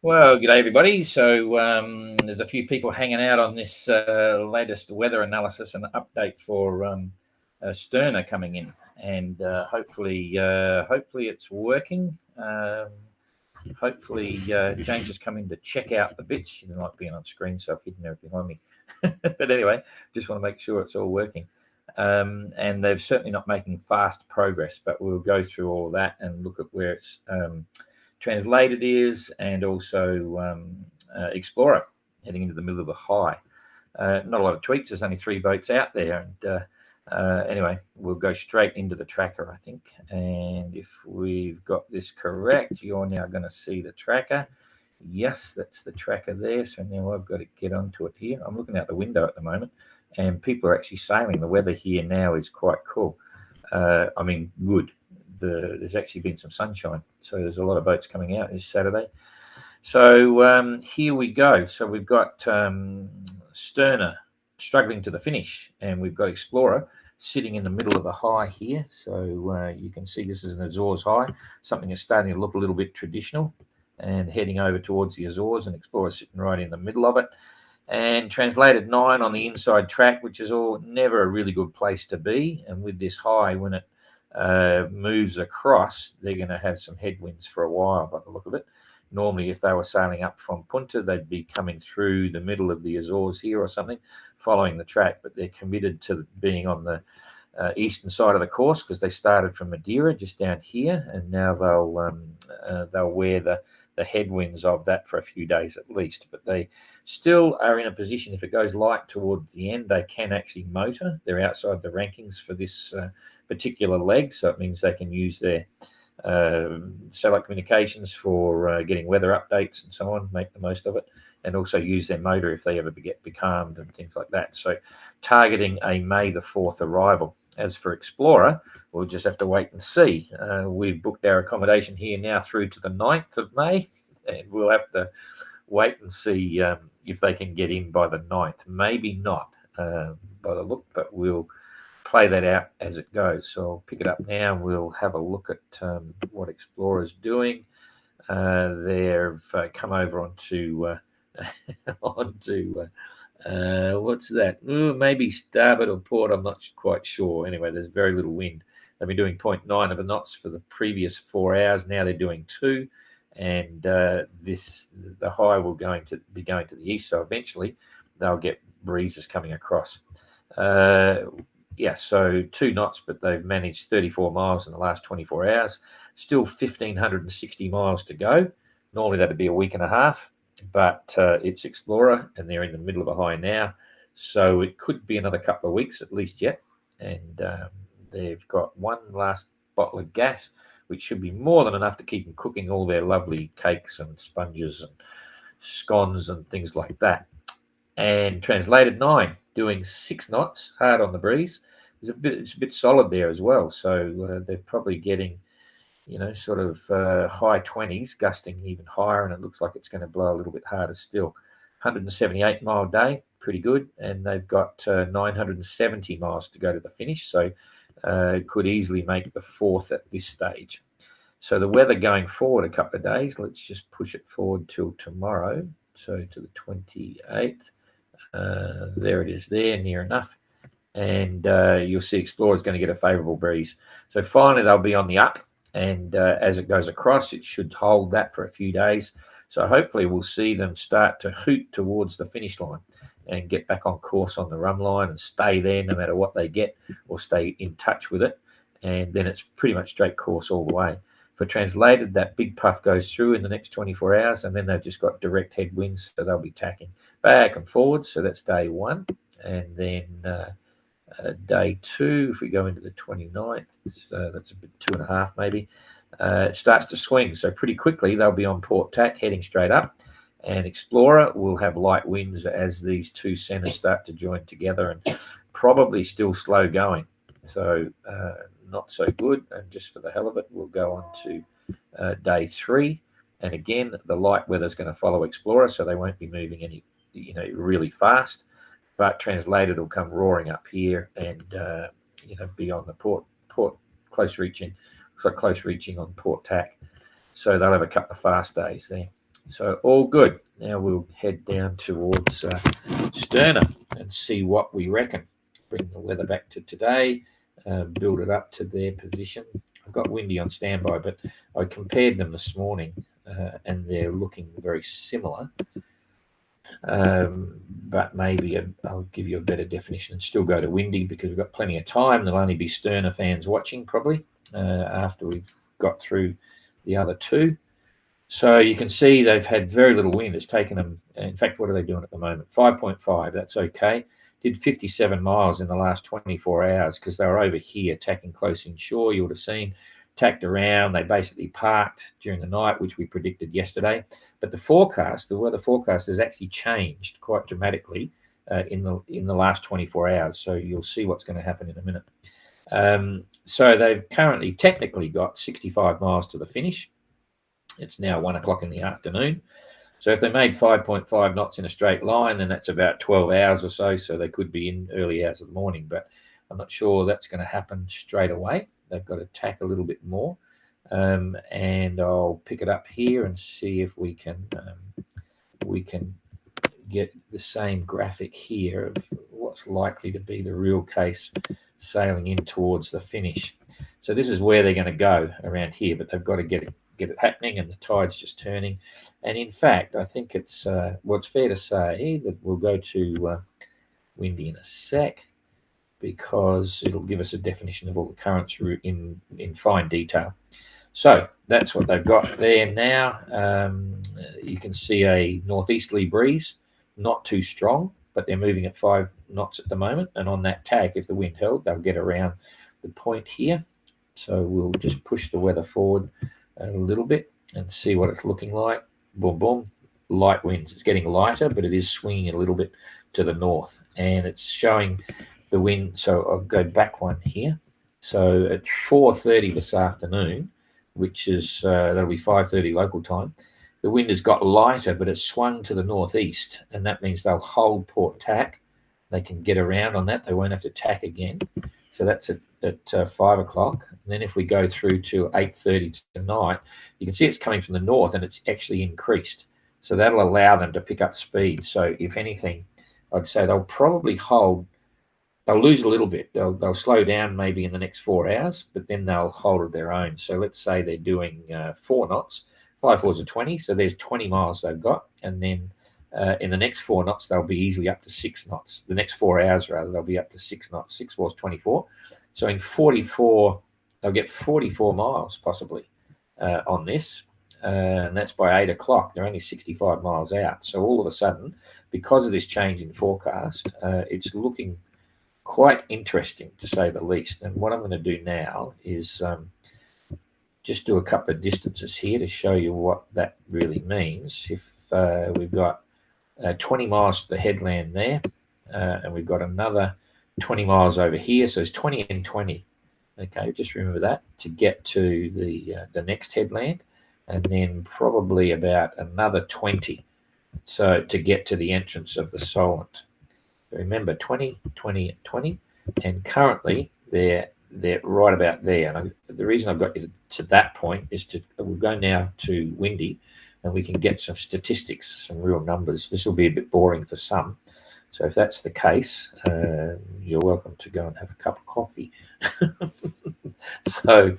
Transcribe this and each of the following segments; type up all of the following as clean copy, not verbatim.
Well, g'day everybody. So there's a few people hanging out on this latest weather analysis and update for STERNA coming in, and hopefully it's working. Hopefully Jane's just coming to check out the bits. She didn't like being on screen, so I've hidden her behind me. But anyway, just want to make sure it's all working. And they're certainly not making fast progress, but we'll go through all of that and look at where it's translated is, and also Explorer heading into the middle of a high. Not a lot of tweaks. There's only 3 boats out there, and anyway, we'll go straight into the tracker, I think. And if we've got this correct, you're now going to see the tracker. Yes, that's the tracker there. So now I've got to get onto it here. I'm looking out the window at the moment, and people are actually sailing. The weather here now is quite cool. I mean, good. There's actually been some sunshine, so there's a lot of boats coming out this Saturday. So here we go. So we've got Sterner struggling to the finish, and we've got Explorer sitting in the middle of a high here. So you can see this is an Azores high, something that's starting to look a little bit traditional, and heading over towards the Azores, and Explorer sitting right in the middle of it. And translated 9 on the inside track, which is never a really good place to be. And with this high, when it moves across, they're going to have some headwinds for a while by the look of it. Normally, if they were sailing up from Punta, they'd be coming through the middle of the Azores here or something, following the track, but they're committed to being on the eastern side of the course, because they started from Madeira just down here, and now they'll wear the headwinds of that for a few days at least. But they still are in a position, if it goes light towards the end, they can actually motor. They're outside the rankings for this particular leg, so it means they can use their satellite communications for getting weather updates and so on, make the most of it, and also use their motor if they ever get becalmed and things like that. So targeting a May the 4th arrival. As for Explorer, we'll just have to wait and see. We've booked our accommodation here now through to the 9th of May, and we'll have to wait and see if they can get in by the 9th. Maybe not by the look, but we'll play that out as it goes. So I'll pick it up now, and we'll have a look at what Explorer's doing. They've come over onto what's that? Maybe starboard or port, I'm not quite sure. Anyway, there's very little wind. They've been doing 0.9 of a knots for the previous 4 hours. Now they're doing 2, and the high will be going to the east, so eventually they'll get breezes coming across. So 2 knots, but they've managed 34 miles in the last 24 hours. Still 1,560 miles to go. Normally that'd be a week and a half, but it's Explorer, and they're in the middle of a high now. So it could be another couple of weeks at least yet. And they've got 1 last bottle of gas, which should be more than enough to keep them cooking all their lovely cakes and sponges and scones and things like that. And translated 9, doing 6 knots, hard on the breeze. It's a bit solid there as well. So they're probably getting, sort of high 20s, gusting even higher, and it looks like it's going to blow a little bit harder still. 178 mile day, pretty good, and they've got 970 miles to go to the finish, so could easily make the 4th at this stage. So the weather going forward a couple of days, let's just push it forward till tomorrow, so to the 28th. There it is there, near enough. And you'll see Explorer's going to get a favourable breeze. So finally they'll be on the up, and as it goes across, it should hold that for a few days. So hopefully we'll see them start to hoot towards the finish line and get back on course on the run line and stay there no matter what they get, or stay in touch with it. And then it's pretty much straight course all the way. For translated, that big puff goes through in the next 24 hours, and then they've just got direct headwinds, so they'll be tacking back and forwards. So that's day 1. And then day 2, if we go into the 29th, so that's a bit 2.5 maybe, it starts to swing. So pretty quickly they'll be on port tack, heading straight up, and Explorer will have light winds as these 2 centres start to join together, and probably still slow going. So not so good. And just for the hell of it, we'll go on to day 3, and again the light weather is going to follow Explorer, so they won't be moving any really fast. But translated will come roaring up here and be on the port close reaching on port tack. So they'll have a couple of fast days there. So all good. Now we'll head down towards Sterner and see what we reckon. Bring the weather back to today, build it up to their position. I've got Windy on standby, but I compared them this morning and they're looking very similar. But maybe I'll give you a better definition and still go to Windy because we've got plenty of time. There'll only be Sterner fans watching probably after we've got through the other two. So you can see they've had very little wind. It's taken them, in fact, what are they doing at the moment? 5.5, that's okay. Did 57 miles in the last 24 hours because they were over here tacking close inshore. You would have seen, tacked around. They basically parked during the night, which we predicted yesterday. But the forecast, the weather forecast has actually changed quite dramatically in the last 24 hours. So you'll see what's going to happen in a minute. So they've currently technically got 65 miles to the finish. It's now 1 o'clock in the afternoon. So if they made 5.5 knots in a straight line, then that's about 12 hours or so. So they could be in early hours of the morning, but I'm not sure that's going to happen straight away. They've got to tack a little bit more. And I'll pick it up here and see if we can get the same graphic here of what's likely to be the real case sailing in towards the finish. So this is where they're going to go around here, but they've got to get it happening, and the tide's just turning. And in fact, I think it's it's fair to say that we'll go to Windy in a sec because it'll give us a definition of all the currents in fine detail. So that's what they've got there now. You can see a northeasterly breeze, not too strong, but they're moving at 5 knots at the moment. And on that tack, if the wind held, they'll get around the point here. So we'll just push the weather forward a little bit and see what it's looking like. Boom, boom. Light winds. It's getting lighter, but it is swinging a little bit to the north. And it's showing the wind. So I'll go back one here. So at 4:30 this afternoon, which is that'll be 5:30 local time, the wind has got lighter, but it's swung to the northeast, and that means they'll hold port tack. They can get around on that. They won't have to tack again. So that's at 5 o'clock. And then if we go through to 8:30 tonight, you can see it's coming from the north, and it's actually increased. So that'll allow them to pick up speed. So if anything, I'd say they'll probably hold. They'll lose a little bit. They'll slow down maybe in the next 4 hours, but then they'll hold their own. So let's say they're doing 4 knots. 5 fours are 20, so there's 20 miles they've got. And then in the next 4 knots, they'll be easily up to 6 knots. The next 4 hours, rather, they'll be up to 6 knots. 6 fours, 24. So in 44, they'll get 44 miles possibly on this. And that's by 8 o'clock. They're only 65 miles out. So all of a sudden, because of this change in forecast, it's looking quite interesting, to say the least. And what I'm going to do now is just do a couple of distances here to show you what that really means. If we've got 20 miles to the headland there, and we've got another 20 miles over here, so it's 20 and 20. Okay, just remember that to get to the next headland, and then probably about another 20, so to get to the entrance of the Solent. Remember, 20, 20, 20, and currently they're right about there. And the reason I've got you to that point is we'll go now to Windy, and we can get some statistics, some real numbers. This will be a bit boring for some. So if that's the case, you're welcome to go and have a cup of coffee. So,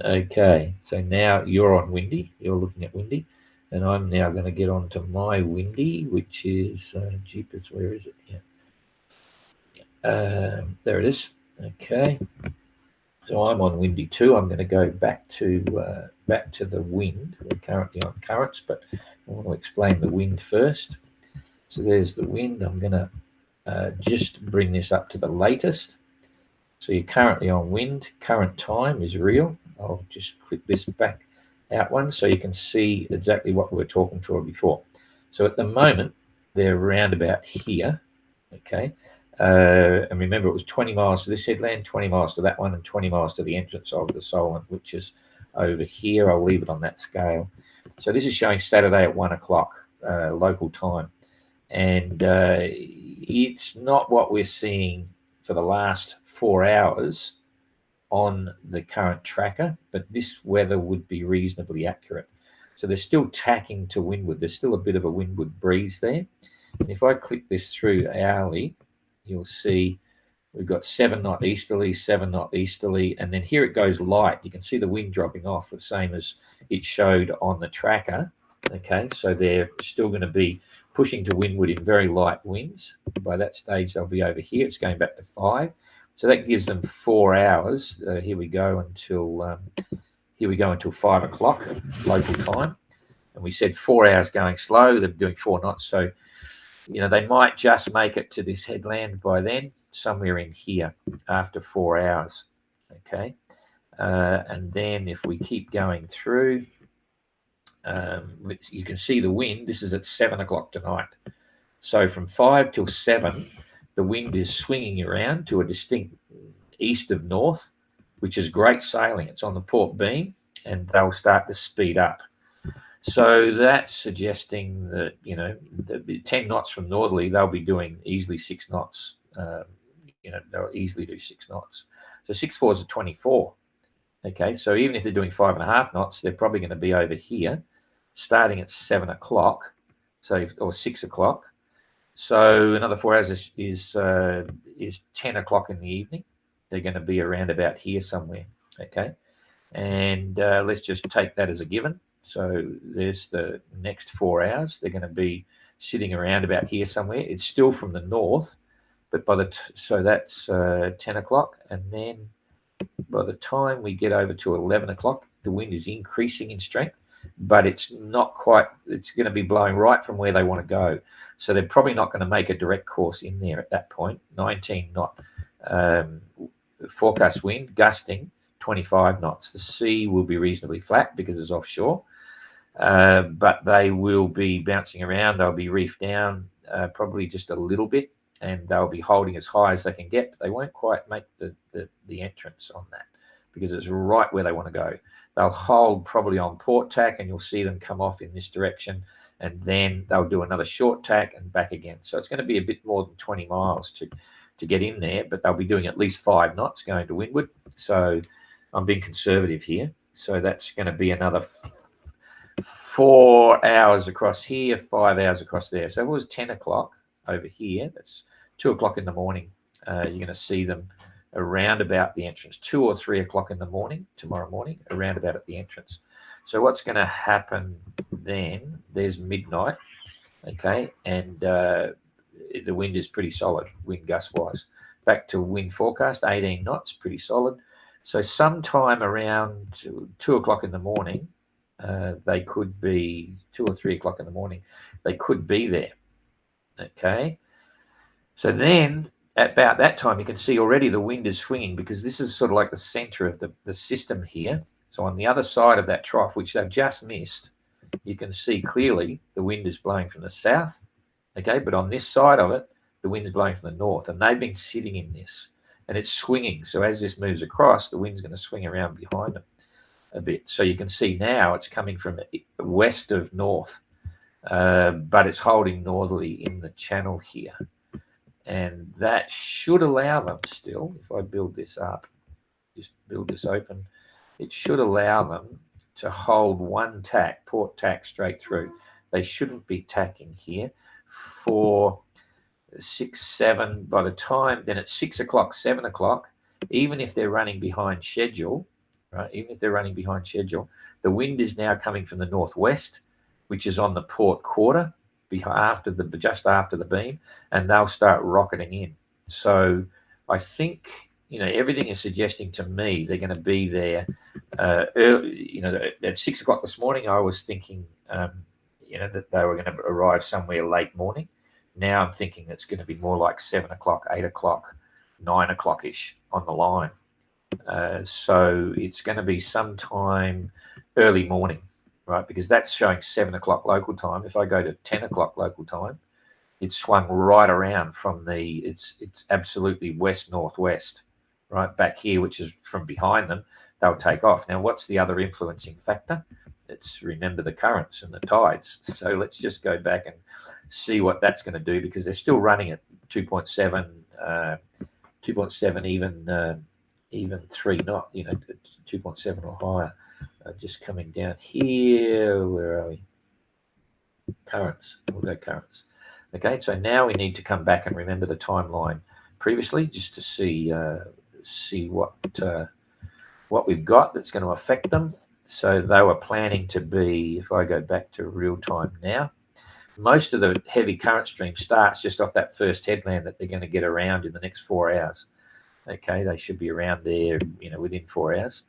okay. So now you're on Windy. You're looking at Windy. And I'm now going to get on to my Windy, which is, jeepers, where is it? Yeah. There it is. Okay. So I'm on Windy too. I'm going to go back to the wind. We're currently on currents, but I want to explain the wind first. So there's the wind. I'm going to just bring this up to the latest. So you're currently on wind. Current time is real. I'll just click this back out one so you can see exactly what we were talking for before. So at the moment, they're around about here. Okay. And remember, it was 20 miles to this headland, 20 miles to that one, and 20 miles to the entrance of the Solent, which is over here. I'll leave it on that scale. So this is showing Saturday at 1 o'clock local time. And it's not what we're seeing for the last 4 hours on the current tracker, but this weather would be reasonably accurate. So they're still tacking to windward. There's still a bit of a windward breeze there. And if I click this through hourly, you'll see we've got 7 knot easterly, 7 knot easterly, and then here it goes light. You can see the wind dropping off, the same as it showed on the tracker. Okay, so they're still going to be pushing to windward in very light winds. By that stage, they'll be over here. It's going back to 5. So that gives them 4 hours. Here we go until 5 o'clock local time. And we said 4 hours going slow. They're doing 4 knots. So, they might just make it to this headland by then, somewhere in here after 4 hours. Okay. And then if we keep going through, you can see the wind. This is at 7 o'clock tonight. So from 5 till 7, the wind is swinging around to a distinct east of north, which is great sailing. It's on the port beam, and they'll start to speed up. So that's suggesting that, the 10 knots from northerly, they'll be doing easily 6 knots. They'll easily do 6 knots. So 6 4s are 24. Okay, so even if they're doing 5.5 knots, they're probably going to be over here, starting at 7 o'clock, or 6 o'clock. So another 4 hours is 10 o'clock in the evening. They're going to be around about here somewhere. Okay, and let's just take that as a given. So there's the next 4 hours. They're going to be sitting around about here somewhere. It's still from the north, but so that's 10 o'clock, and then by the time we get over to 11 o'clock, the wind is increasing in strength, but it's not quite. It's going to be blowing right from where they want to go. So they're probably not going to make a direct course in there at that point. 19 knot forecast wind, gusting 25 knots. The sea will be reasonably flat because it's offshore. But they will be bouncing around. They'll be reefed down probably just a little bit, and they'll be holding as high as they can get, but they won't quite make the entrance on that because it's right where they want to go. They'll hold probably on port tack, and you'll see them come off in this direction, and then they'll do another short tack and back again. So it's going to be a bit more than 20 miles to get in there, but they'll be doing at least 5 knots going to windward. So I'm being conservative here. So that's going to be another 4 hours across here, 5 hours across there. So if it was 10 o'clock over here, that's 2 o'clock in the morning. You're going to see them around about the entrance, 2 or 3 o'clock in the morning, tomorrow morning, around about at the entrance. So what's going to happen then, there's midnight, okay, and the wind is pretty solid, wind gust-wise. Back to wind forecast, 18 knots, pretty solid. So sometime around 2 o'clock in the morning, they could be 2 or 3 o'clock in the morning, they could be there, okay. So then at about that time, you can see already the wind is swinging because this is sort of like the center of the system here. So on the other side of that trough, which they've just missed, you can see clearly the wind is blowing from the south, okay, but on this side of it, the wind's blowing from the north, and they've been sitting in this, and it's swinging. So as this moves across, the wind's going to swing around behind them a bit. So you can see now it's coming from west of north, but it's holding northerly in the channel here. And that should allow them still, if I build this up, just build this open, it should allow them to hold one tack, port tack straight through. They shouldn't be tacking here for 6, 7. By the time, then it's 6 o'clock, 7 o'clock, even if they're running behind schedule, right? Even if they're running behind schedule, the wind is now coming from the northwest, which is on the port quarter, just after the beam, and they'll start rocketing in. So I think everything is suggesting to me they're going to be there early, at 6 o'clock this morning. I was thinking that they were going to arrive somewhere late morning. Now I'm thinking it's going to be more like 7 o'clock, 8 o'clock, 9 o'clock ish on the line. So it's going to be sometime early morning, right? Because that's showing 7 o'clock local time. If I go to 10 o'clock local time, it's swung right around from it's absolutely west-northwest, right? Back here, which is from behind them, they'll take off. Now, what's the other influencing factor? Remember the currents and the tides. So let's just go back and see what that's going to do, because they're still running at 2.7, 2.7, even 3 knot, 2.7 or higher. Just coming down here. Where are we? Currents. We'll go currents. Okay, so now we need to come back and remember the timeline previously, just to see what we've got that's going to affect them. So they were planning to be, if I go back to real time now, most of the heavy current stream starts just off that first headland that they're going to get around in the next 4 hours. Okay, they should be around there, within 4 hours.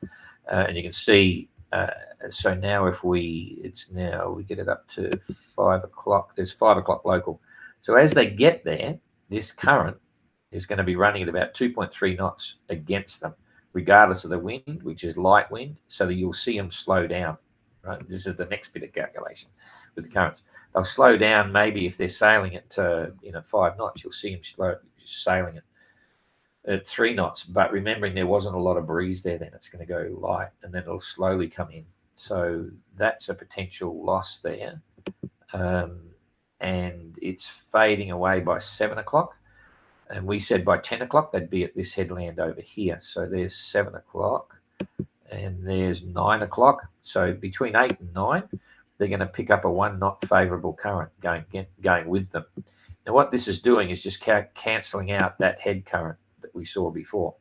And you can see, so now we get it up to 5 o'clock. There's 5 o'clock local. So as they get there, this current is going to be running at about 2.3 knots against them, regardless of the wind, which is light wind, so that you'll see them slow down. Right? This is the next bit of calculation with the currents. They'll slow down maybe if they're sailing at 5 knots. You'll see them sailing at 3 knots. But remembering there wasn't a lot of breeze there, then it's going to go light, and then it'll slowly come in. So that's a potential loss there. And it's fading away by 7 o'clock. And we said by 10 o'clock they'd be at this headland over here. So there's 7 o'clock and there's 9 o'clock. So between 8 and 9, they're going to pick up a 1 knot favourable current going with them. Now what this is doing is just cancelling out that head current that we saw before.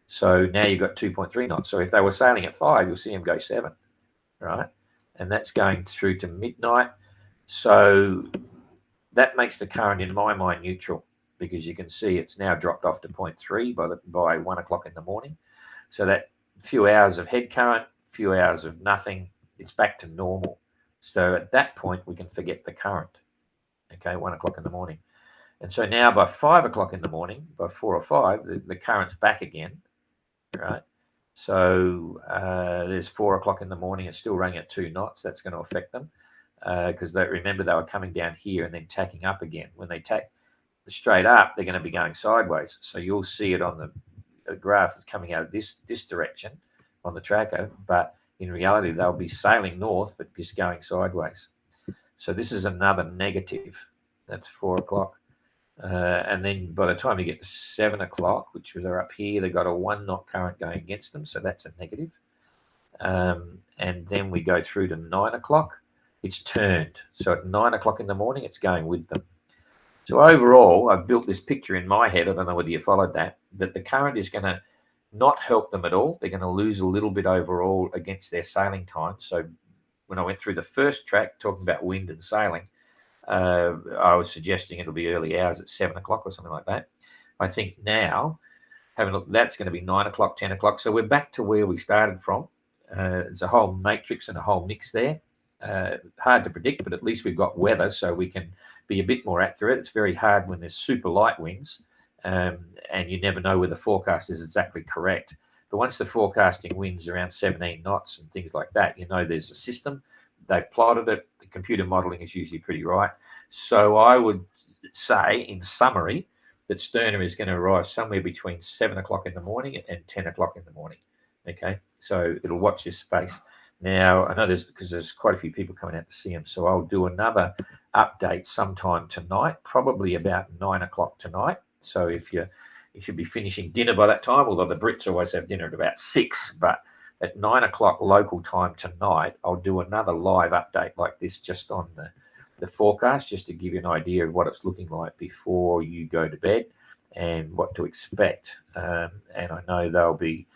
So now you've got 2.3 knots. So if they were sailing at 5, you'll see them go 7, right? And that's going through to midnight. So that makes the current, in my mind, neutral, because you can see it's now dropped off to 0.3 by 1 o'clock in the morning. So that few hours of head current, few hours of nothing, it's back to normal. So at that point, we can forget the current, okay, 1 o'clock in the morning. And so now by 5 o'clock in the morning, by 4 or 5, the current's back again, right? So there's 4 o'clock in the morning, it's still running at 2 knots. That's going to affect them because remember they were coming down here and then tacking up again. When they tack straight up, they're going to be going sideways. So you'll see it on the graph coming out of this direction on the tracker, but in reality, they'll be sailing north, but just going sideways. So this is another negative. That's 4 o'clock. And then by the time you get to 7 o'clock, which was up here, they've got a 1 knot current going against them. So that's a negative. And then we go through to 9 o'clock. It's turned. So at 9 o'clock in the morning, it's going with them. So overall, I've built this picture in my head. I don't know whether you followed that the current is going to not help them at all. They're going to lose a little bit overall against their sailing time. So when I went through the first track talking about wind and sailing, I was suggesting it'll be early hours at 7 o'clock or something like that. I think now, having a look, that's going to be 9 o'clock, 10 o'clock. So we're back to where we started from. There's a whole matrix and a whole mix there. Hard to predict, but at least we've got weather, so we can be a bit more accurate. It's very hard when there's super light winds, and you never know where the forecast is exactly correct. But once the forecasting winds around 17 knots and things like that, you know there's a system. They've plotted it. The computer modelling is usually pretty right. So I would say, in summary, that Sterner is going to arrive somewhere between 7 o'clock in the morning and 10 o'clock in the morning. Okay, so it'll watch this space. Now, I know there's quite a few people coming out to see him, so I'll do another update sometime tonight, probably about 9 o'clock tonight. So if you should be finishing dinner by that time, although the Brits always have dinner at about 6, but at 9 o'clock local time tonight, I'll do another live update like this just on the forecast, just to give you an idea of what it's looking like before you go to bed and what to expect. And I know there'll be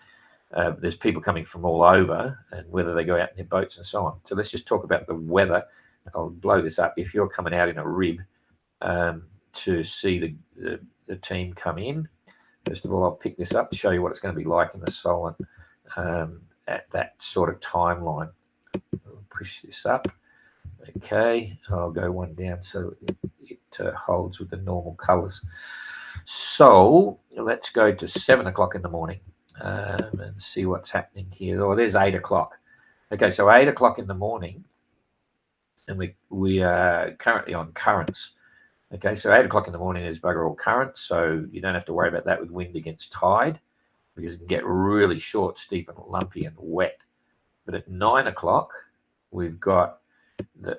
there's people coming from all over, and whether they go out in their boats and so on. So let's just talk about the weather. I'll blow this up. If you're coming out in a rib to see the team come in, first of all, I'll pick this up to show you what it's going to be like in the Solent at that sort of timeline. I'll push this up. Okay, I'll go one down so it holds with the normal colours. So let's go to 7 o'clock in the morning. And see what's happening here. Oh, there's 8 o'clock. Okay, so 8 o'clock in the morning, and we are currently on currents. Okay, so 8 o'clock in the morning is bugger all current, so you don't have to worry about that with wind against tide, because it can get really short, steep, and lumpy and wet. But at 9 o'clock, we've got the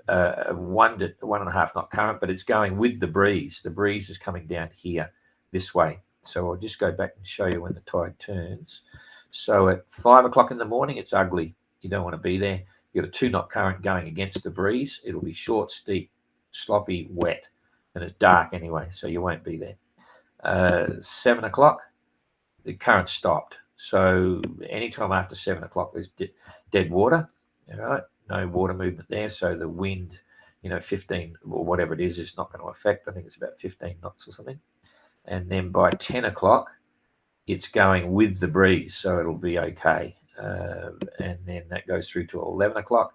1 to 1.5 knot current, but it's going with the breeze. The breeze is coming down here this way. So I'll just go back and show you when the tide turns. So at 5 o'clock in the morning, it's ugly. You don't want to be there. You've got a 2-knot current going against the breeze. It'll be short, steep, sloppy, wet, and it's dark anyway, so you won't be there. 7 o'clock, the current stopped. So anytime after 7 o'clock, there's dead water. All right, no water movement there. So the wind, 15 or whatever it is not going to affect. I think it's about 15 knots or something. And then by 10 o'clock, it's going with the breeze, so it'll be okay. And then that goes through to 11 o'clock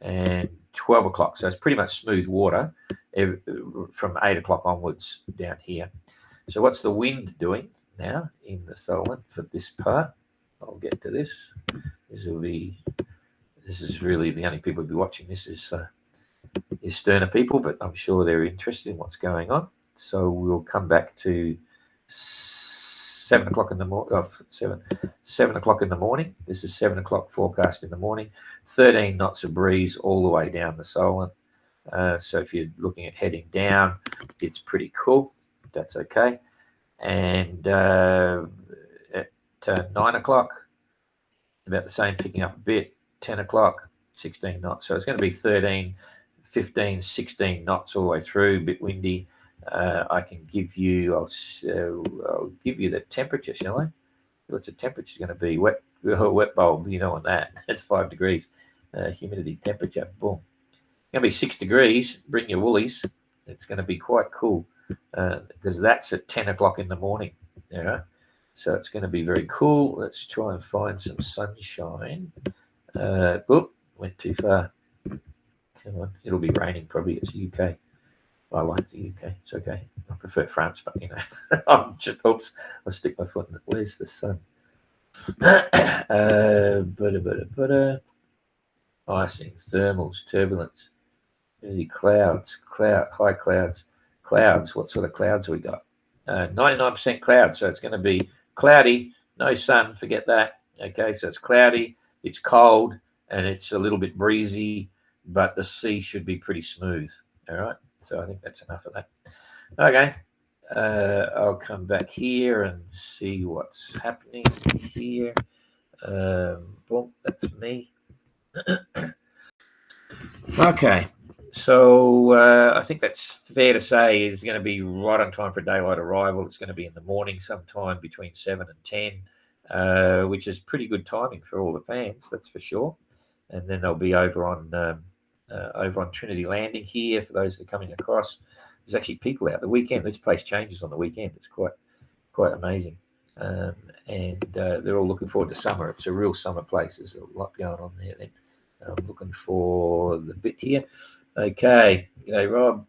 and 12 o'clock. So it's pretty much smooth water from 8 o'clock onwards down here. So what's the wind doing now in the Solent for this part? I'll get to this. This is really the only people who'll be watching this is STERNA people, but I'm sure they're interested in what's going on. So we'll come back to 7 o'clock in the morning. 7 o'clock in the morning. This is 7 o'clock forecast in the morning. 13 knots of breeze all the way down the Solent. So if you're looking at heading down, it's pretty cool. That's okay. And at 9 o'clock, about the same, picking up a bit. 10 o'clock, 16 knots. So it's going to be 13, 15, 16 knots all the way through. A bit windy. I can give you. I'll give you the temperature, shall I? What's the temperature going to be? Wet bulb. You know on that. That's 5 degrees. Humidity, temperature. Boom. It's going to be 6 degrees. Bring your woolies. It's going to be quite cool because that's at 10 o'clock in the morning. All right. So it's going to be very cool. Let's try and find some sunshine. Went too far. Come on. It'll be raining probably. It's UK. I like the UK. It's okay. I prefer France, but I'm just, oops, I'll stick my foot in it. Where's the sun? Icing, thermals, turbulence, clouds, high clouds. Clouds, what sort of clouds we got? 99% clouds, so it's going to be cloudy, no sun, forget that. Okay, so it's cloudy, it's cold, and it's a little bit breezy, but the sea should be pretty smooth. All right. So I think that's enough of that. Okay, I'll come back here and see what's happening here. Boom, that's me. Okay, so I think that's fair to say is going to be right on time for daylight arrival. It's going to be in the morning sometime between 7 and 10, which is pretty good timing for all the fans, that's for sure. And then they'll be over on Trinity Landing here for those that are coming across. There's actually people out the weekend. This place changes on the weekend. It's quite amazing, and they're all looking forward to summer. It's a real summer place. There's a lot going on there. Then I'm looking for the bit here. Okay, g'day Rob.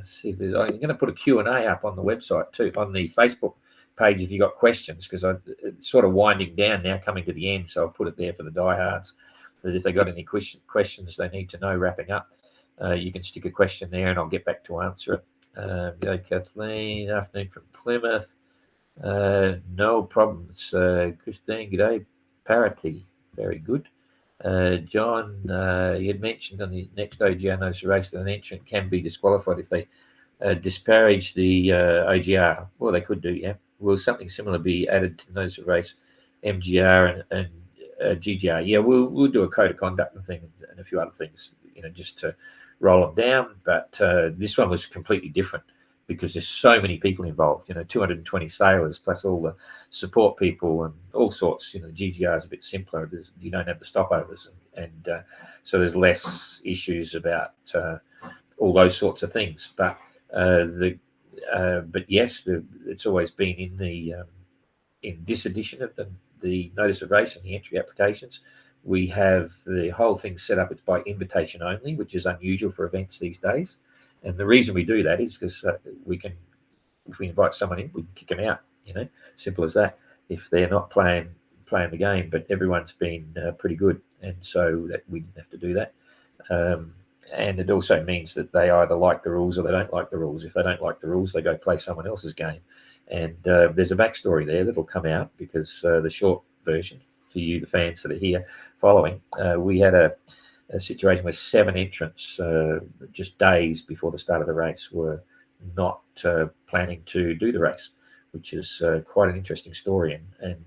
See if there's. I'm going to put a Q&A up on the website too, on the Facebook page if you got questions, because it's sort of winding down now, coming to the end. So I'll put it there for the diehards. That if they got any questions they need to know wrapping up, you can stick a question there and I'll get back to answer it. G'day Kathleen, afternoon from Plymouth. No problems. Christine, g'day. Parity, very good. John, you had mentioned on the next OGR notice of race that an entrant can be disqualified if they disparage the OGR. Well, they could do, yeah. Will something similar be added to the notice of race, MGR and GGR? Yeah, we'll do a code of conduct and thing and a few other things, just to roll them down. But this one was completely different because there's so many people involved. 220 sailors plus all the support people and all sorts. GGR is a bit simpler. You don't have the stopovers, and so there's less issues about all those sorts of things. But yes, it's always been in this edition of the notice of race and the entry applications. We have the whole thing set up. It's by invitation only, which is unusual for events these days. And the reason we do that is because if we invite someone in, we can kick them out. Simple as that. If they're not playing the game, but everyone's been pretty good, and so that we didn't have to do that. And it also means that they either like the rules or they don't like the rules. If they don't like the rules, they go play someone else's game. And there's a backstory there that'll come out because the short version for you, the fans that are here following, we had a situation where 7 entrants just days before the start of the race were not planning to do the race, which is quite an interesting story. And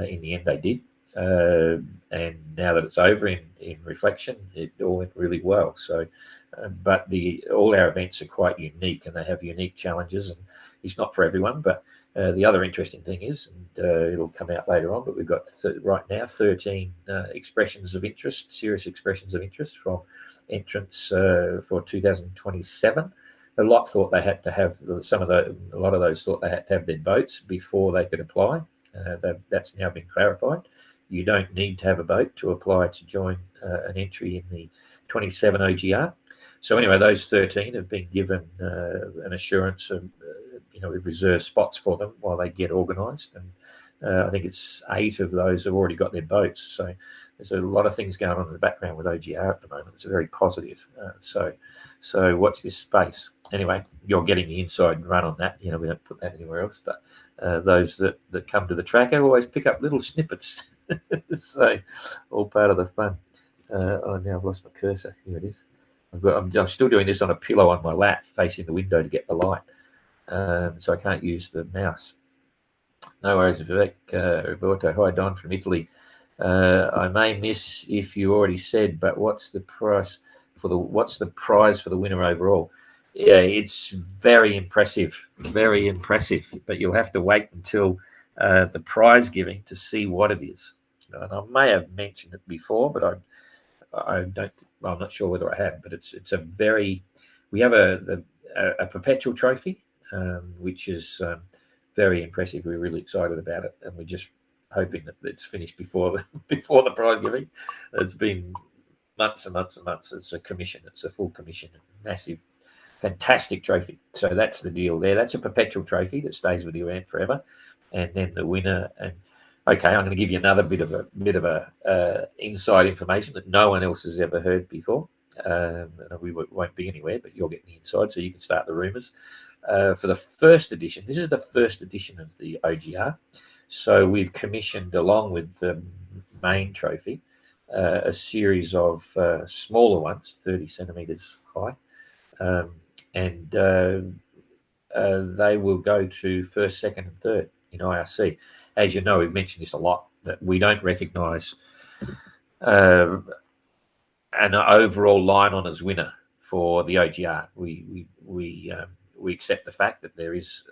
in the end, they did. and now that it's over, in reflection, it all went really well. So, but all our events are quite unique, and they have unique challenges, and it's not for everyone. But the other interesting thing is, and it'll come out later on, but we've got right now 13 expressions of interest, serious expressions of interest from entrants for 2027. A lot thought they had to have a lot of those thought they had to have their boats before they could apply. That's now been clarified. You don't need to have a boat to apply to join an entry in the 27 OGR. So anyway, those 13 have been given an assurance of, we've reserved spots for them while they get organised. And I think it's 8 of those have already got their boats. So there's a lot of things going on in the background with OGR at the moment. It's very positive. So watch this space. Anyway, you're getting the inside run on that. We don't put that anywhere else. But those that come to the tracker always pick up little snippets. So all part of the fun. Now I've lost my cursor. Here it is. I'm still doing this on a pillow on my lap facing the window to get the light. So I can't use the mouse. No worries, Vivek. Roberto, hi, Don from Italy. I may miss if you already said, but what's the prize for the winner overall? Yeah, it's very impressive, but you'll have to wait until the prize giving to see what it is. And I may have mentioned it before, but I'm not sure whether I have. But we have a perpetual trophy, which is very impressive. We're really excited about it, and we're just hoping that it's finished before the prize giving. It's been months and months and months. It's a commission. It's a full commission, massive, fantastic trophy. So that's the deal there. That's a perpetual trophy that stays with your event forever, and then the winner. And okay, I'm going to give you another bit of inside information that no one else has ever heard before. And we won't be anywhere, but you'll get the inside, so you can start the rumours. For the first edition, this is the first edition of the OGR. So we've commissioned, along with the main trophy, a series of smaller ones, 30 centimetres high, and they will go to first, second, and third in IRC. As you know, we've mentioned this a lot, that we don't recognise an overall line honours winner for the OGR. We accept the fact that there is,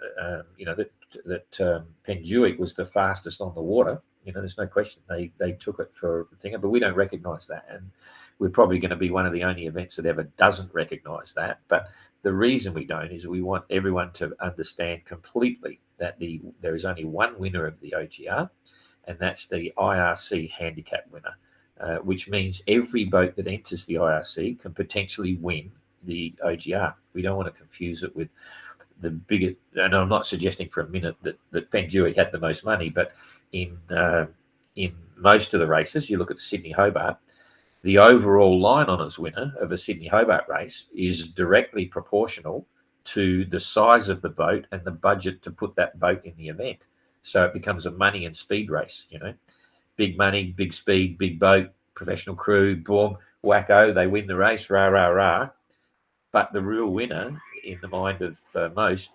that Penjuic was the fastest on the water. There's no question they took it for a thing, but we don't recognise that, and we're probably going to be one of the only events that ever doesn't recognise that. But the reason we don't is we want everyone to understand completely that there is only one winner of the OGR, and that's the IRC handicap winner, which means every boat that enters the IRC can potentially win the OGR. We don't want to confuse it with the bigger, and I'm not suggesting for a minute that Penjuic had the most money, but in most of the races, you look at Sydney Hobart, the overall line honours winner of a Sydney Hobart race is directly proportional to the size of the boat and the budget to put that boat in the event. So it becomes a money and speed race, big money, big speed, big boat, professional crew, boom, wacko, they win the race, rah, rah, rah. But the real winner, in the mind of most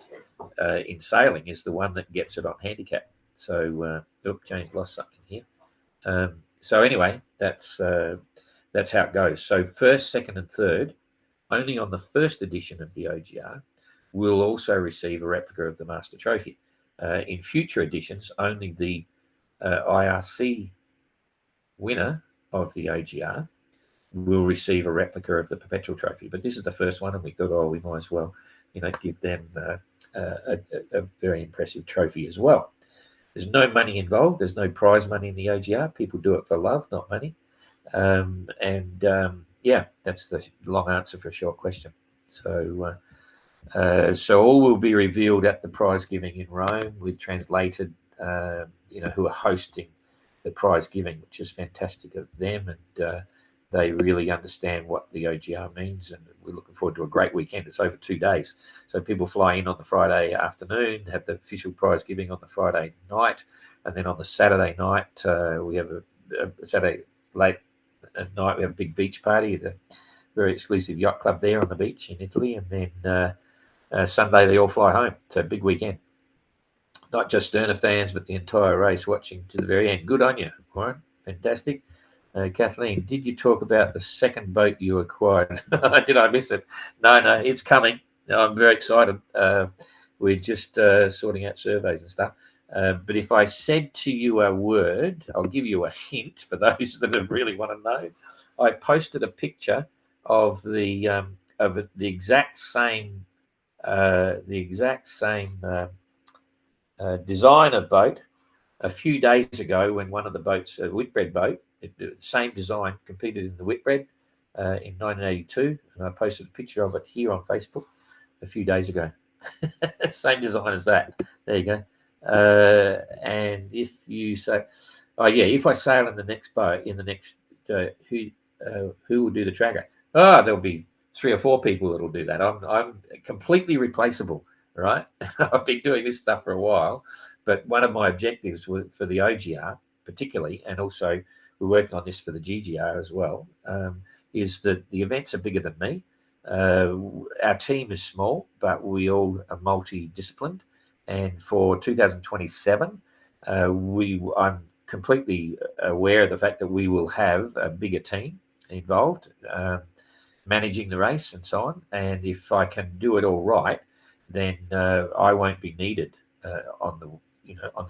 in sailing, is the one that gets it on handicap. So, James lost something here. So anyway, that's how it goes. So first, second, and third, only on the first edition of the OGR, will also receive a replica of the Master Trophy. In future editions, only the IRC winner of the OGR will receive a replica of the Perpetual Trophy. But this is the first one, and we thought, we might as well, give them a very impressive trophy as well. There's no money involved. There's no prize money in the OGR. People do it for love, not money. That's the long answer for a short question. So all will be revealed at the prize giving in Rome with translated, who are hosting the prize giving, which is fantastic of them, and they really understand what the OGR means, and we're looking forward to a great weekend. It's over 2 days. So people fly in on the Friday afternoon, have the official prize giving on the Friday night, and then on the Saturday night, we have a Saturday late at night, we have a big beach party at a very exclusive yacht club there on the beach in Italy, and then Sunday they all fly home. So big weekend. Not just Sterner fans, but the entire race watching to the very end. Good on you, Warren. Fantastic. Kathleen, did you talk about the second boat you acquired? Did I miss it? No, it's coming. I'm very excited. We're just sorting out surveys and stuff. But if I said to you a word, I'll give you a hint for those that really want to know. I posted a picture of the exact same design of boat a few days ago when one of the boats, a Whitbread boat, same design, competed in the Whitbread in 1982, and I posted a picture of it here on Facebook a few days ago. Same design as that. There you go. And if you say, oh yeah, if I sail in the next boat, who will do the tracker? There'll be 3 or 4 people that'll do that. I'm completely replaceable, right? I've been doing this stuff for a while, but one of my objectives for the OGR particularly, and also we're working on this for the GGR as well, is that the events are bigger than me. Our team is small, but we all are multidisciplined. And for 2027, I'm completely aware of the fact that we will have a bigger team involved, managing the race and so on. And if I can do it all right, then I won't be needed on the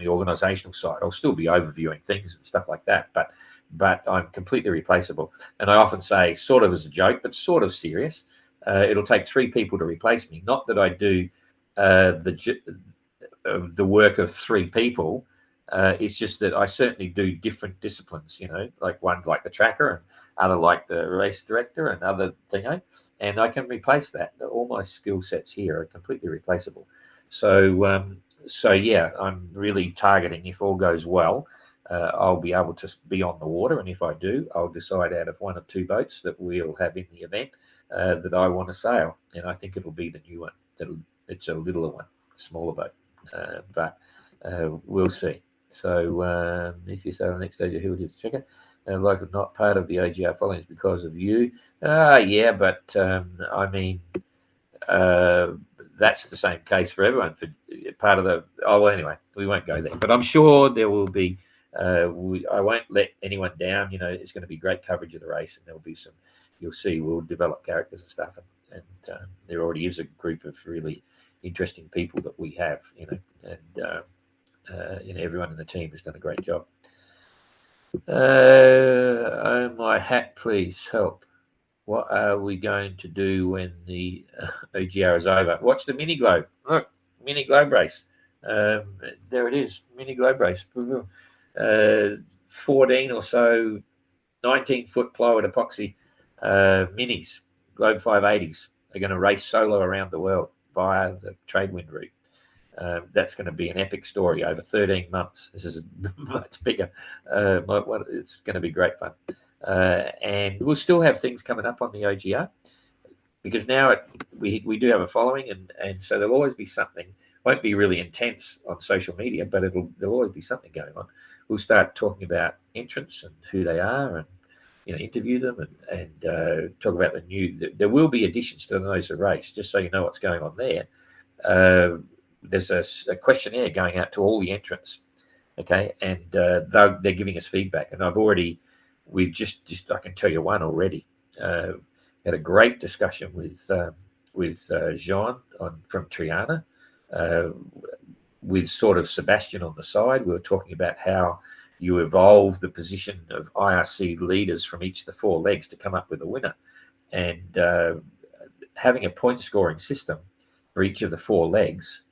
organisational side. I'll still be overviewing things and stuff like that, but I'm completely replaceable. And I often say, sort of as a joke, but sort of serious, it'll take 3 people to replace me. Not that I do the work of 3 people. It's just that I certainly do different disciplines, like one like the tracker and other like the race director and other thingo, and I can replace that. All my skill sets here are completely replaceable. So yeah, I'm really targeting, if all goes well, I'll be able to be on the water, and if I do, I'll decide out of 1 or 2 boats that we'll have in the event that I want to sail, and I think it'll be the new one. It's a littler one, smaller boat, but we'll see. So if you sail the next stage, who would you check it? Like not part of the OGR following is because of you. Yeah, but I mean, that's the same case for everyone. For part of the anyway, we won't go there. But I'm sure there will be. I won't let anyone down. It's going to be great coverage of the race, and there will be some. You'll see, we'll develop characters and stuff, and there already is a group of really interesting people that we have. And everyone in the team has done a great job. Oh, my hat, please help. What are we going to do when the OGR is over? Watch the mini globe. Look, mini globe race. There it is, mini globe race. 14 or so 19-foot plywood epoxy minis, Globe 580s, are going to race solo around the world via the trade wind route. That's going to be an epic story over 13 months. This is much bigger. It's going to be great fun. And we'll still have things coming up on the OGR because now we do have a following, and so there'll always be something. Won't be really intense on social media, but there'll always be something going on. We'll start talking about entrants and who they are, and interview them and talk about the new. There will be additions to the Nose of Race, just so you know what's going on there. There's a questionnaire going out to all the entrants, okay, and they're giving us feedback. And we've just I can tell you one already. Had a great discussion with Jean from Triana, with sort of Sebastian on the side. We were talking about how you evolve the position of IRC leaders from each of the 4 legs to come up with a winner, and having a point scoring system for each of the 4 legs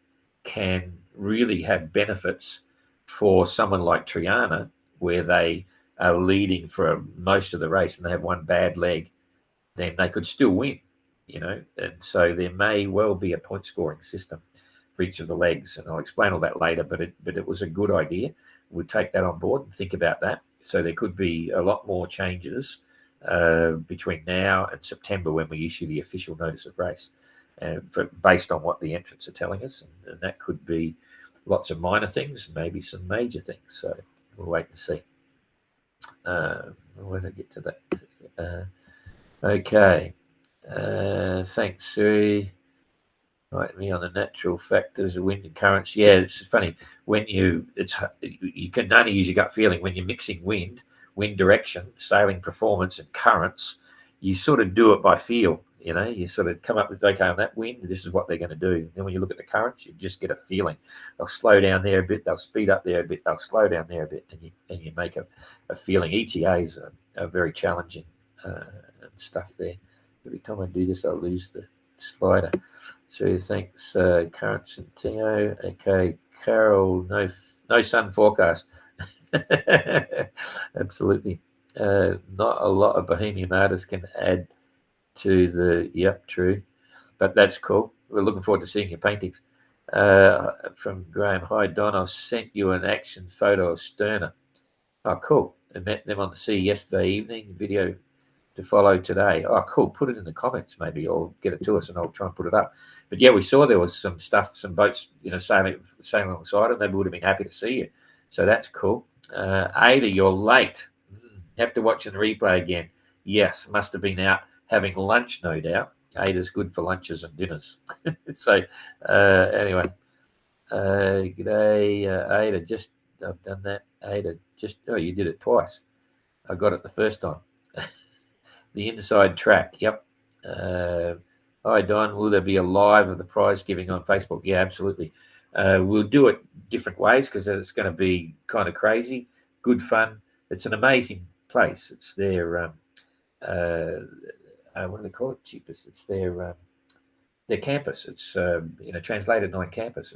can really have benefits for someone like Triana, where they are leading for most of the race and they have one bad leg, then they could still win, and so there may well be a point scoring system for each of the legs, and I'll explain all that later, but it was a good idea. We'll take that on board and think about that. So there could be a lot more changes between now and September when we issue the official notice of race, based on what the entrants are telling us, and that could be lots of minor things, maybe some major things. So we'll wait and see. When I get to that, okay. Thanks, Siri. Like me on the natural factors of wind and currents. Yeah, it's funny when you can only use your gut feeling when you're mixing wind wind direction, sailing performance, and currents, you sort of do it by feel. You sort of come up with, okay, on that wind, this is what they're going to do. Then when you look at the currents, you just get a feeling. They'll slow down there a bit, they'll speed up there a bit, they'll slow down there a bit, and you make a feeling. ETAs are very challenging and stuff there. Every time I do this, I'll lose the slider. So thanks, Currents and Tino. Okay, Carol, no sun forecast. Absolutely. Not a lot of Bohemian artists can add to the, yep, true, but that's cool. We're looking forward to seeing your paintings. From Graham, hi Don, I've sent you an action photo of Sterner. Oh, cool. I met them on the sea yesterday evening. Video to follow today. Oh, cool. Put it in the comments maybe, or get it to us and I'll try and put it up. But yeah, we saw there was some stuff, some boats, sailing alongside it. Maybe we would have been happy to see you. So that's cool. Ada, you're late. Have to watch the replay again. Yes, must have been out having lunch, no doubt. Ada's good for lunches and dinners. So anyway, g'day, Ada. Just I've done that. Ada, you did it twice. I got it the first time. The inside track. Yep. Hi, Don. Will there be a live of the prize giving on Facebook? Yeah, absolutely. We'll do it different ways because it's going to be kind of crazy, good fun. It's an amazing place. It's their, what do they call it? Cheapest. It's their campus. It's, translated 9 campus.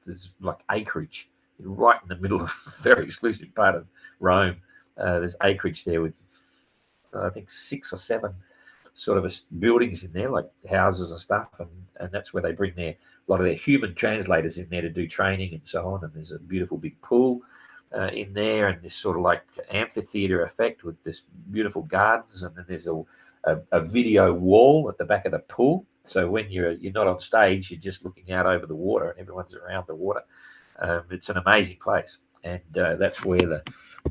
There's like acreage right in the middle of a very exclusive part of Rome. There's acreage there with, I think, 6 or 7 sort of buildings in there, like houses and stuff, and that's where they bring a lot of their human translators in there to do training and so on. And there's a beautiful big pool in there, and this sort of like amphitheater effect with this beautiful gardens, and then there's a video wall at the back of the pool. So when you're not on stage, you're just looking out over the water, and everyone's around the water. It's an amazing place, and that's where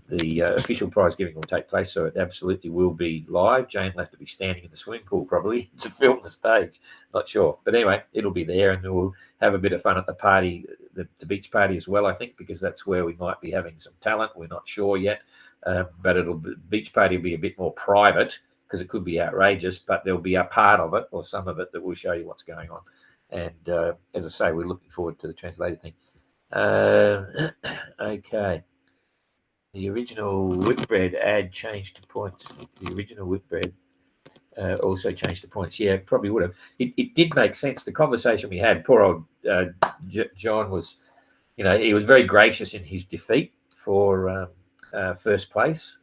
the official prize giving will take place. So it absolutely will be live. Jane will have to be standing in the swimming pool probably to film the stage. Not sure. But anyway, it'll be there, and we'll have a bit of fun at the party, the beach party as well, I think, because that's where we might be having some talent. We're not sure yet. But beach party will be a bit more private because it could be outrageous, but there'll be a part of it or some of it that will show you what's going on. And as I say, we're looking forward to the translated thing. Okay. The original Whitbread ad changed to points. The original Whitbread also changed to points. Yeah, probably would have. It did make sense. The conversation we had, poor old John was, he was very gracious in his defeat for first place.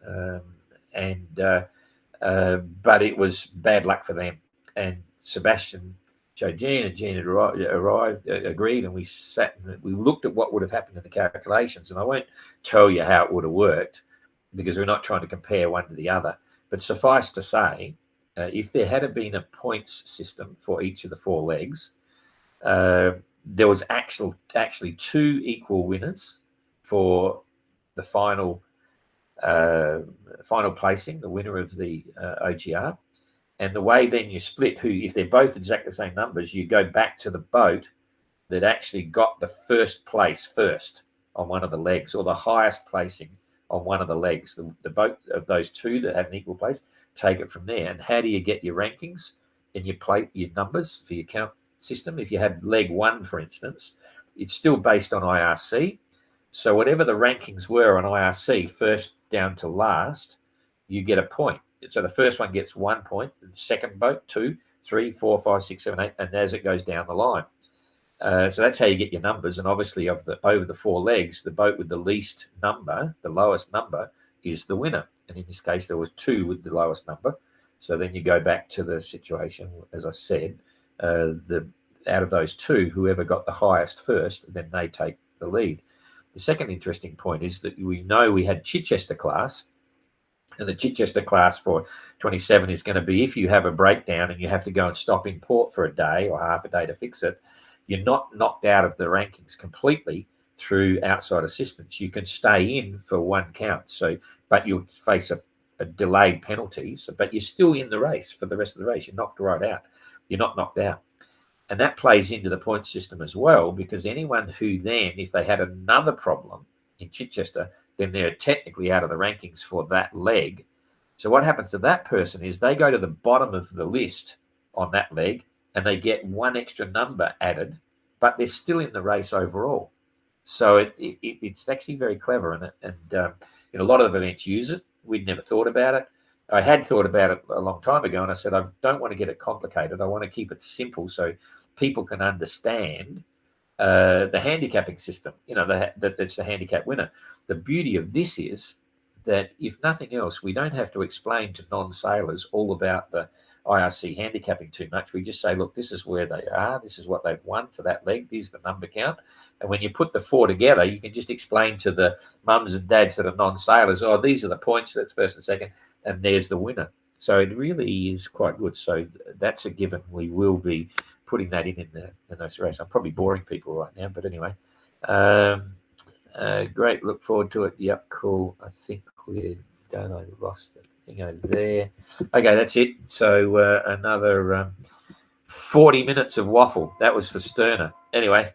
But it was bad luck for them. And Sebastian showed Gene, and Gene had agreed, and we sat and we looked at what would have happened in the calculations. And I won't tell you how it would have worked because we're not trying to compare one to the other. But suffice to say, if there had been a points system for each of the 4 legs, there was actually 2 equal winners for the final placing, the winner of the OGR. And the way then you split if they're both exactly the same numbers, you go back to the boat that actually got the first place first on one of the legs, or the highest placing on one of the legs. The boat of those 2 that had an equal place, take it from there. And how do you get your rankings and your numbers for your count system? If you had leg 1, for instance, it's still based on IRC. So whatever the rankings were on IRC, first down to last, you get a point. So the first one gets 1 point, the second boat 2, 3, 4, 5, 6, 7, 8, and as it goes down the line. So that's how you get your numbers. And obviously, over the 4 legs, the boat with the least number, the lowest number, is the winner. And in this case, there was 2 with the lowest number. So then you go back to the situation, as I said, out of those 2, whoever got the highest first, then they take the lead. The second interesting point is that we know we had Chichester class. And the Chichester class for 27 is going to be, if you have a breakdown and you have to go and stop in port for a day or half a day to fix it, you're not knocked out of the rankings completely through outside assistance. You can stay in for 1 count. But you'll face a delayed penalty. But you're still in the race for the rest of the race. You're knocked right out. You're not knocked out. And that plays into the point system as well, because anyone who then, if they had another problem in Chichester, then they're technically out of the rankings for that leg. So what happens to that person is they go to the bottom of the list on that leg and they get one extra number added, but they're still in the race overall. So it's actually very clever, and a lot of events use it. We'd never thought about it. I had thought about it a long time ago, and I said, I don't want to get it complicated. I want to keep it simple so people can understand the handicapping system, that's the handicap winner. The beauty of this is that if nothing else, we don't have to explain to non-sailors all about the IRC handicapping too much. We just say, look, this is where they are. This is what they've won for that leg. Here's the number count. And when you put the four together, you can just explain to the mums and dads that are non-sailors, oh, these are the points, that's first and second, and there's the winner. So it really is quite good. So that's a given. We will be putting that in those races. I'm probably boring people right now, but anyway. Great. Look forward to it. Yep, cool. I think we're done. I lost the thing over there. Okay, that's it. So another 40 minutes of waffle. That was for Sterner. Anyway,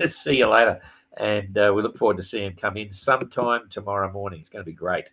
see you later. And we look forward to seeing him come in sometime tomorrow morning. It's going to be great.